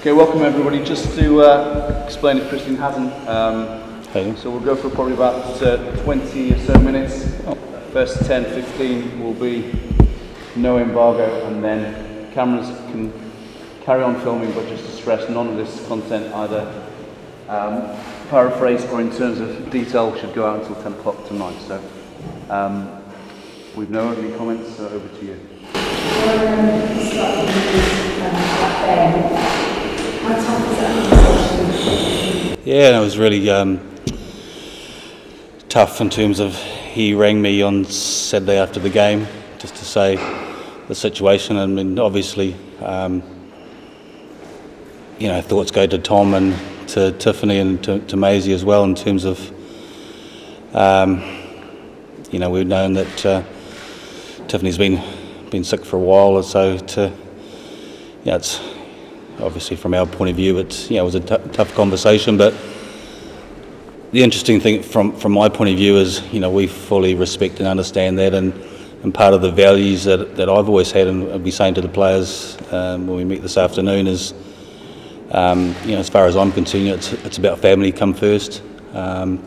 Okay, welcome everybody. Just to explain if Christian hasn't, so we'll go for probably about 20 or so minutes. First 10, 15 will be no embargo, and then cameras can carry on filming, but just to stress, none of this content, either paraphrased or in terms of detail, should go out until 10 o'clock tonight. So we've no opening comments, so over to you. Yeah, it was really tough in terms of he rang me on Saturday after the game just to say the situation. I mean, obviously, thoughts go to Tom and to Tiffany and to Maisie as well in terms of, we've known that Tiffany's been sick for a while, and so it's obviously from our point of view, it was a tough conversation. But the interesting thing from my point of view is, we fully respect and understand that, and part of the values that I've always had, and I'll be saying to the players when we meet this afternoon, is as far as I'm concerned, it's about family come first, and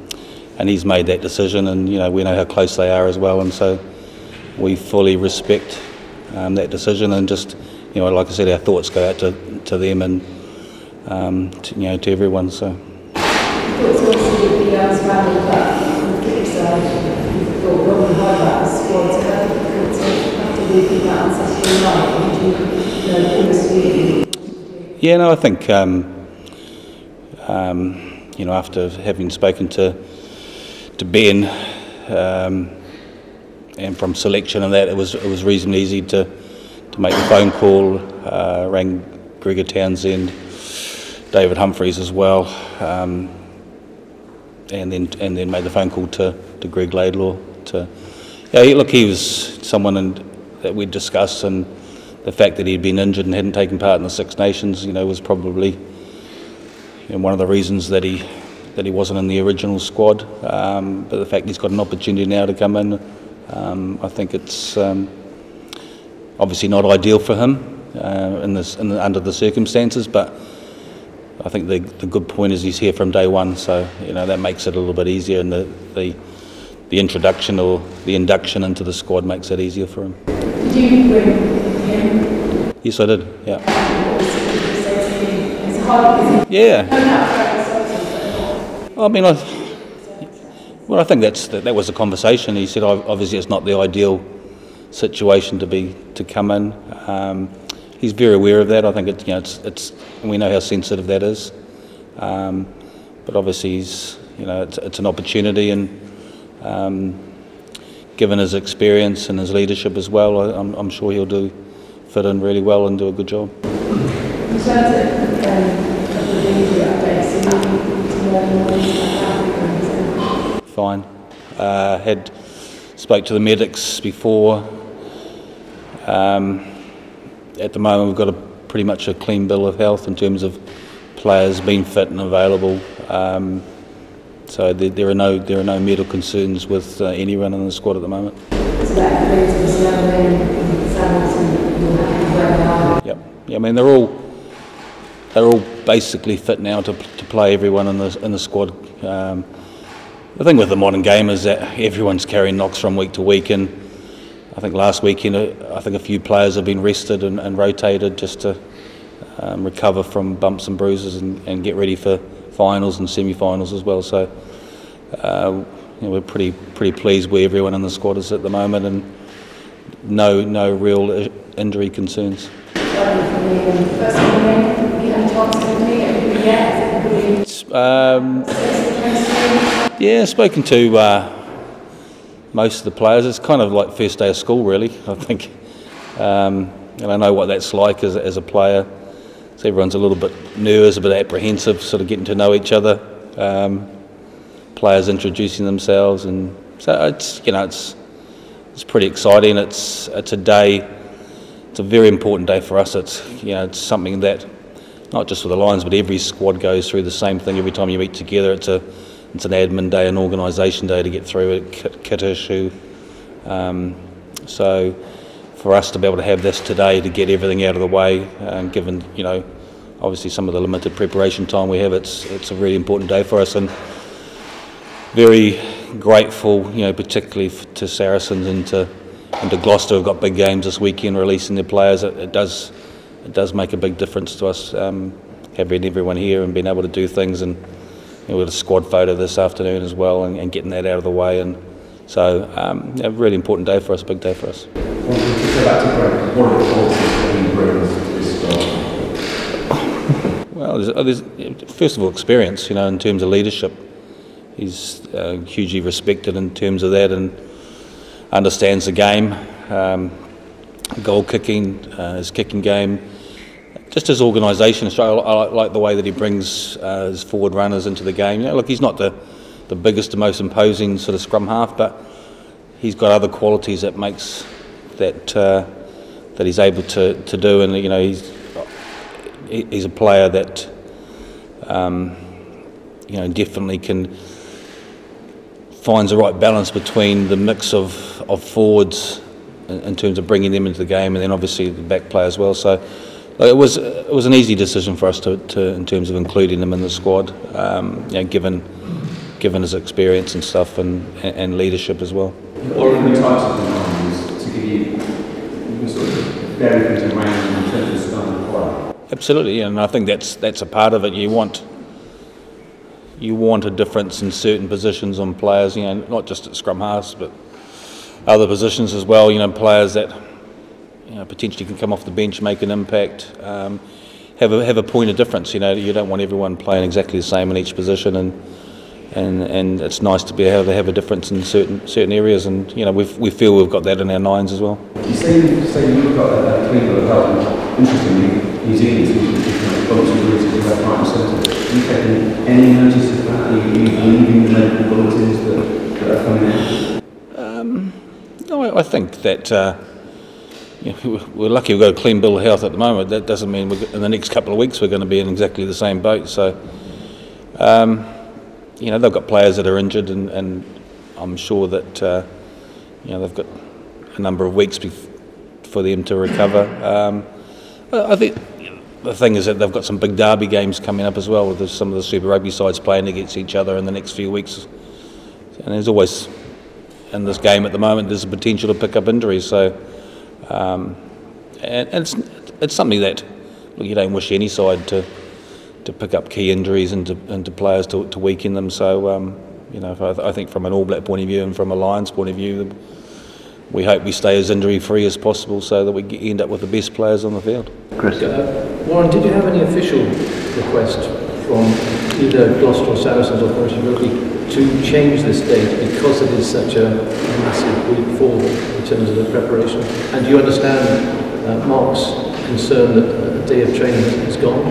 he's made that decision, and we know how close they are as well, and so we fully respect that decision, and just like I said, our thoughts go out to them and to everyone. So. Yeah, no, I think after having spoken to Ben and from selection and that, it was reasonably easy to make the phone call. Rang Gregor Townsend, David Humphreys as well, and then made the phone call to Greg Laidlaw. He was someone that we'd discussed, and the fact that he'd been injured and hadn't taken part in the Six Nations, was probably one of the reasons that he wasn't in the original squad. But the fact he's got an opportunity now to come in, I think it's obviously not ideal for him under the circumstances, but I think the good point is he's here from day one, so that makes it a little bit easier, and the introduction or the induction into the squad makes it easier for him. Did you bring him? Yes, I did. Yeah. Yeah. I mean, I think that was a conversation. He said obviously it's not the ideal situation to come in. He's very aware of that. I think it's we know how sensitive that is. But obviously it's an opportunity, and given his experience and his leadership as well, I'm sure he'll fit in really well and do a good job. In terms of the injury updates, fine. Had spoke to the medics before. At the moment, we've got pretty much a clean bill of health in terms of players being fit and available. So there are no medical concerns with anyone in the squad at the moment. Yep. Yeah, I mean they're all basically fit now to play everyone in the squad. The thing with the modern game is that everyone's carrying knocks from week to week, and I think last weekend I think a few players have been rested and rotated just to recover from bumps and bruises and get ready for finals and semi-finals as well. So we're pretty pleased where everyone in the squad is at the moment, and no real injury concerns. Yeah, spoken to most of the players. It's kind of like first day of school, really, I think. And I know what that's like as a player. So everyone's a little bit nervous, a bit apprehensive, sort of getting to know each other. Players introducing themselves, and so it's pretty exciting. It's a day. It's a very important day for us. It's something that not just for the Lions, but every squad goes through the same thing every time you meet together. It's an admin day, an organisation day to get through a kit issue. So for us to be able to have this today to get everything out of the way, given obviously some of the limited preparation time we have, it's a really important day for us, and very grateful, particularly to Saracens and to Gloucester, who've got big games this weekend, releasing their players. It does make a big difference to us, having everyone here and being able to do things, and we had a squad photo this afternoon as well, and getting that out of the way, and so a really important day for us, big day for us. Well, there's first of all experience, in terms of leadership. He's hugely respected in terms of that, and understands the game, goal kicking, his kicking game, just his organisation. I like the way that he brings his forward runners into the game. Look, he's not the biggest, the most imposing sort of scrum half, but he's got other qualities that makes that he's able to do, and he's a player that definitely finds the right balance between the mix of forwards in terms of bringing them into the game, and then obviously the back play as well. So it was an easy decision for us to in terms of including him in the squad, given his experience and stuff, and leadership as well. What are the types of demands to give you sort of very good range in terms of style of play? Absolutely, and I think that's a part of it. You want a difference in certain positions on players, not just at scrum halves, but other positions as well. Players that potentially can come off the bench, make an impact, have a point of difference. You don't want everyone playing exactly the same in each position, and it's nice to be able to have a difference in certain areas, and we feel we've got that in our nines as well. You say you've got that clean bill of health. Interestingly, New Zealand seems to be bulletins left, right and centre. Are you taking any notice of that? Are you leaving the medical bulletins that are coming out? No, I think that we're lucky we've got a clean bill of health at the moment. That doesn't mean in the next couple of weeks we're going to be in exactly the same boat. So, they've got players that are injured, and I'm sure that they've got a number of weeks for them to recover. I think the thing is that they've got some big derby games coming up as well, with some of the Super Rugby sides playing against each other in the next few weeks. And there's always, in this game at the moment, there's a potential to pick up injuries. So, and it's something that you don't wish any side to pick up key injuries into players to weaken them. So, I think from an All Black point of view and from a Lions point of view, we hope we stay as injury-free as possible so that we end up with the best players on the field. Chris? Warren, did you have any official request from either Gloucester or Saracens Authority Rugby to change this date because it is such a massive week forward in terms of the preparation? And do you understand Mark's concern that a day of training is gone?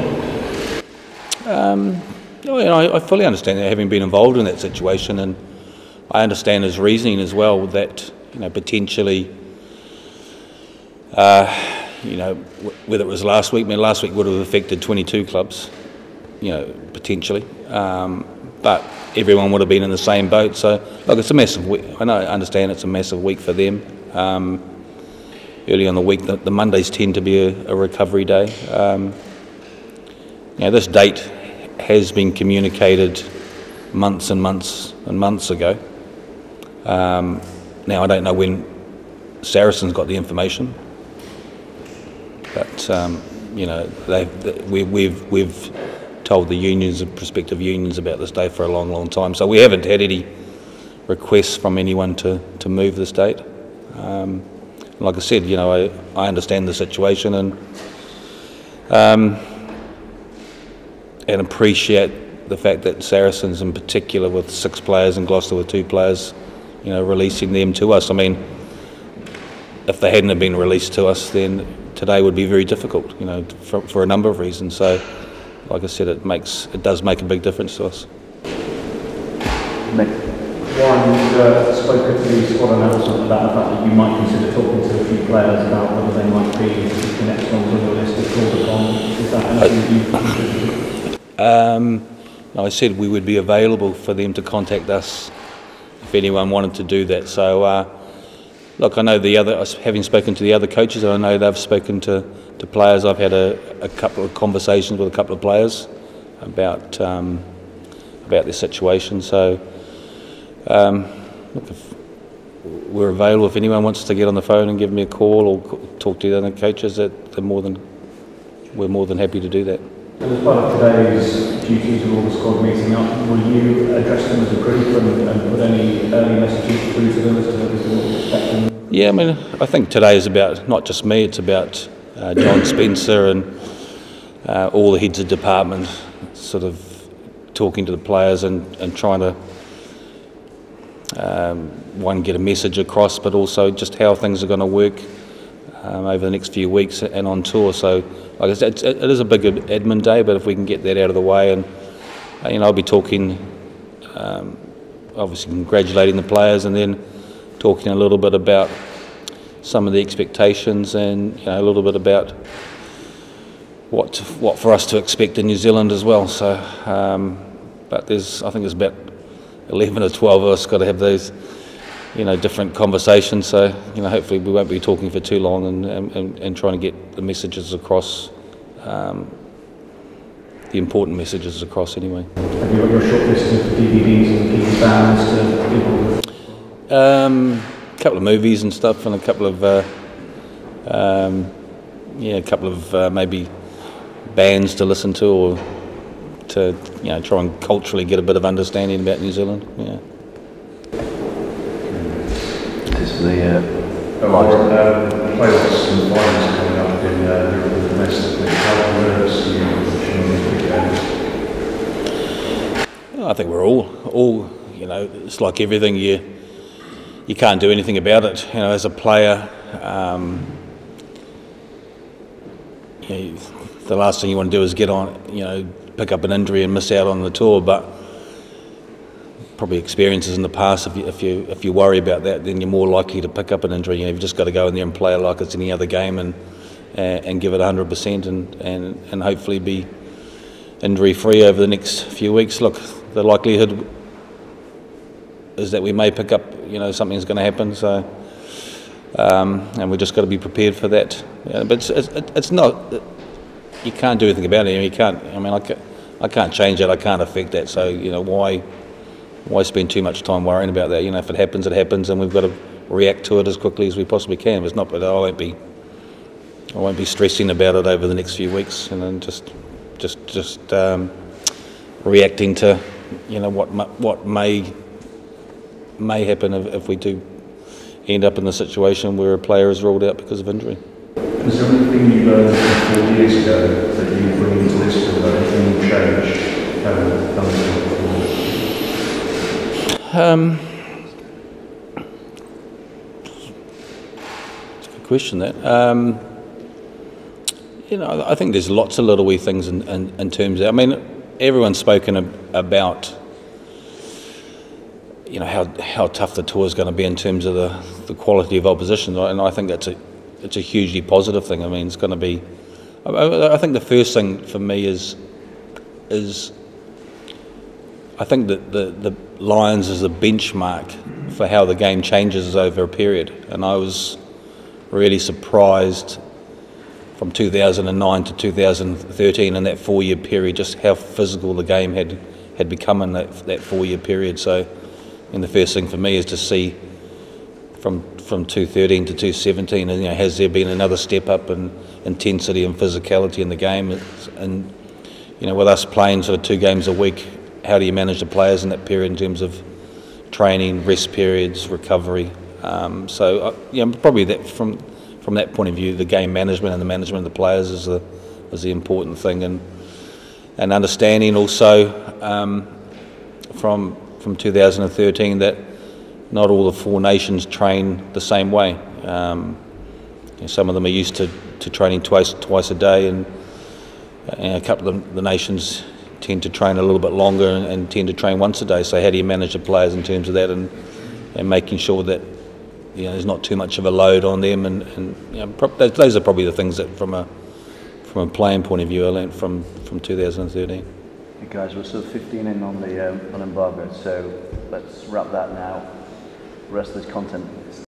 I fully understand that, having been involved in that situation, and I understand his reasoning as well, that potentially, whether it was last week, last week would have affected 22 clubs, potentially, but everyone would have been in the same boat. So, look, it's a massive week. I understand it's a massive week for them. Early on the week, the Mondays tend to be a recovery day. This date has been communicated months and months and months ago. Now, I don't know when Saracens got the information, but we've told the unions and prospective unions about this day for a long, long time. So we haven't had any requests from anyone to move this date. Like I said, I understand the situation and appreciate the fact that Saracens in particular, with 6 players and Gloucester with 2 players, releasing them to us. I mean, if they hadn't have been released to us, then today would be very difficult, for a number of reasons. So, like I said, it does make a big difference to us. Warren, you've spoken to the squad announcement about the fact that you might consider talking to a few players about whether they might be the next ones on your list of called upon. Is that anything you've considered? I said we would be available for them to contact us if anyone wanted to do that. So look, I know having spoken to the other coaches, I know they've spoken to players. I've had a couple of conversations with a couple of players about their situation. So, look, if we're available, if anyone wants to get on the phone and give me a call or talk to the other coaches, we're more than happy to do that. And as part of today's duties of all the squad meeting up, will you address them as a group and put any early messages through to them as to what you're expecting? Yeah, I mean, I think today is about not just me, it's about John Spencer and all the heads of department sort of talking to the players and trying to one, get a message across, but also just how things are going to work over the next few weeks and on tour. So, like I said, it is a big admin day, but if we can get that out of the way, and I'll be talking, obviously congratulating the players, and then talking a little bit about some of the expectations, and a little bit about what for us to expect in New Zealand as well. So, but I think there's about 11 or 12 of us got to have those, different conversations. So, hopefully we won't be talking for too long and trying to get the messages across, the important messages across anyway. Have you got your short list of DVDs and key bands to people? A couple of movies and stuff, and a couple of maybe bands to listen to, or to try and culturally get a bit of understanding about New Zealand. Yeah. This is the playoffs and finals coming up in Europe and domestically. How nervous are you watching on these big games? I think we're all it's like everything, you can't do anything about it. As a player, the last thing you want to do is get on, pick up an injury and miss out on the tour. But probably experiences in the past, if you worry about that, then you're more likely to pick up an injury. You've just got to go in there and play it like it's any other game, and give it 100%, and hopefully be injury free over the next few weeks. Look, the likelihood is that we may pick up, something's going to happen. So, and we've just got to be prepared for that. But it's not. You can't do anything about it. You can't. I can't change that. I can't affect that. So why spend too much time worrying about that? If it happens, it happens, and we've got to react to it as quickly as we possibly can. If it's not, but I won't be stressing about it over the next few weeks, and then just reacting to what may happen if we do end up in the situation where a player is ruled out because of injury. Is there anything you learned 4 years ago that you bring into this, or anything you changed having done it before? It's a good question, that. I think there's lots of little wee things in terms of, everyone's spoken about how tough the tour is going to be in terms of the quality of opposition, and I think it's a hugely positive thing. It's going to be. I think the first thing for me is I think that the Lions is a benchmark for how the game changes over a period, and I was really surprised from 2009 to 2013 in that 4-year period, just how physical the game had become in that 4-year period. So, the first thing for me is to see from 2013 to 2017, and has there been another step up in intensity and physicality in the game? And with us playing sort of 2 games a week, how do you manage the players in that period in terms of training, rest periods, recovery? Probably that from that point of view, the game management and the management of the players is the important thing, and understanding also from 2013 that not all the 4 nations train the same way. Some of them are used to training twice a day, and a couple of the nations tend to train a little bit longer and tend to train once a day. So how do you manage the players in terms of that, and making sure that there's not too much of a load on them, and those are probably the things that from a playing point of view I learnt from 2013. Hey guys, we're sort of 15 in on embargo, so let's wrap that now. The rest of this content is